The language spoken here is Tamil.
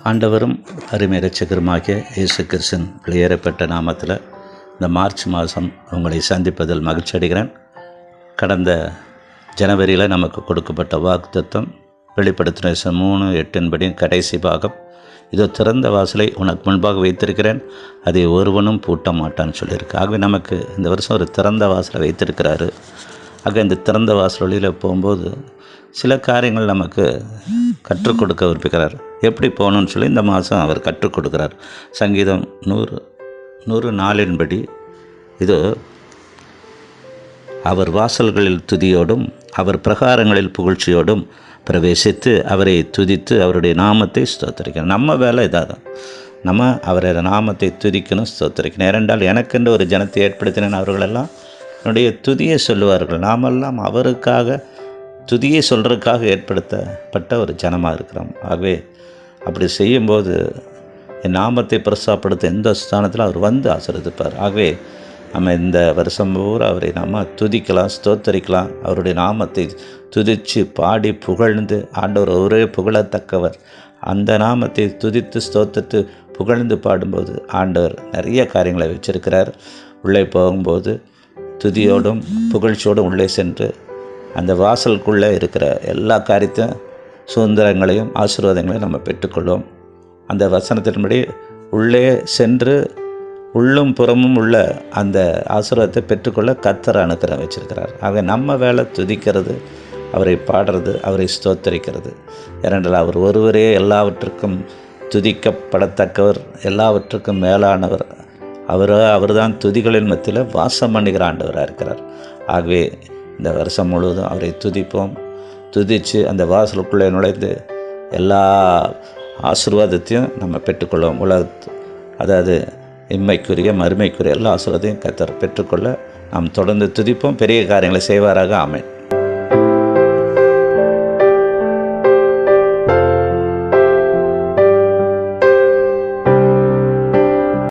ஆண்டவரும் அருமை இரட்சகருமாகிய இயேசு கிறிஸ்துவின் வெளியேறப்பட்ட நாமத்தில் இந்த மார்ச் மாதம் உங்களை சந்திப்பதில் மகிழ்ச்சி அடைகிறேன். கடந்த ஜனவரியில் நமக்கு கொடுக்கப்பட்ட வாக்குத்தத்தம் வெளிப்படுத்தின 3:8 கடைசி பாகம், இதோ திறந்த வாசலை உனக்கு முன்பாக வைத்திருக்கிறேன், அதை ஒருவனும் பூட்ட மாட்டான்னு சொல்லியிருக்கு. ஆகவே நமக்கு இந்த வருஷம் ஒரு திறந்த வாசலை வைத்திருக்கிறாரு. ஆக இந்த திறந்த வாசல் வழியில் போகும்போது சில காரியங்கள் நமக்கு கற்றுக் கொடுக்க விரும்புகிறார். எப்படி போகணும்னு சொல்லி இந்த மாதம் அவர் கற்றுக் கொடுக்குறார். சங்கீதம் 104 இது அவர் வாசல்களில் துதியோடும் அவர் பிரகாரங்களில் புகழ்ச்சியோடும் பிரவேசித்து அவரை துதித்து அவருடைய நாமத்தை ஸ்தோத்தரிக்கணும். நம்ம வேலை இதாக தான், நம்ம அவருடைய நாமத்தை துதிக்கணும், ஸ்தோத்தரிக்கணும். ஏனென்றால் எனக்கென்று ஒரு ஜனத்தை ஏற்படுத்தினேன், அவர்களெல்லாம் என்னுடைய துதியை சொல்லுவார்கள். நாமெல்லாம் அவருக்காக துதியை சொல்கிறதுக்காக ஏற்படுத்தப்பட்ட ஒரு ஜனமாக இருக்கிறோம். ஆகவே அப்படி செய்யும்போது என் நாமத்தை பிரசாப்படுத்த எந்த ஸ்தானத்தில் அவர் வந்து ஆசீர்வதிப்பார். ஆகவே நம்ம இந்த வருஷம் பூரா அவரை நம்ம துதிக்கலாம், ஸ்தோத்தரிக்கலாம். அவருடைய நாமத்தை துதித்து பாடி புகழ்ந்து, ஆண்டவர் ஒரே புகழத்தக்கவர், அந்த நாமத்தை துதித்து ஸ்தோத்தித்து புகழ்ந்து பாடும்போது ஆண்டவர் நிறைய காரியங்களை வச்சிருக்கிறார். உள்ளே போகும்போது துதியோடும் புகழ்ச்சியோடும் உள்ளே சென்று அந்த வாசலுக்குள்ளே இருக்கிற எல்லா காரியத்தையும் சுதந்திரங்களையும் ஆசீர்வாதங்களையும் நம்ம பெற்றுக்கொள்வோம். அந்த வசனத்தின்படி உள்ளே சென்று உள்ளும் புறமும் உள்ள அந்த ஆசீர்வாதத்தை பெற்றுக்கொள்ள கர்த்தர் அனுக்கிரகம் வச்சிருக்கிறார். ஆக நம்ம வேலை துதிக்கிறது, அவரை பாடுறது, அவரை ஸ்தோத்தரிக்கிறது. ஏனென்றால் அவர் ஒருவரே எல்லாவற்றுக்கும் துதிக்கப்படத்தக்கவர், எல்லாவற்றுக்கும் மேலானவர். அவர்தான் துதிகளின் மத்தியில் வாசம் பண்ணுகிற ஆண்டவராக இருக்கிறார். ஆகவே இந்த வருஷம் முழுவதும் அவரை துதிப்போம். துதித்து அந்த வாசலுக்குள்ளே நுழைந்து எல்லா ஆசீர்வாதத்தையும் நம்ம பெற்றுக்கொள்வோம். அதாவது இம்மைக்குரிய மறுமைக்குரிய எல்லா ஆசீர்வாதத்தையும் கர்த்தர் பெற்றுக்கொள்ள நாம் தொடர்ந்து துதிப்போம். பெரிய காரியங்களை செய்வாராக. ஆமென்.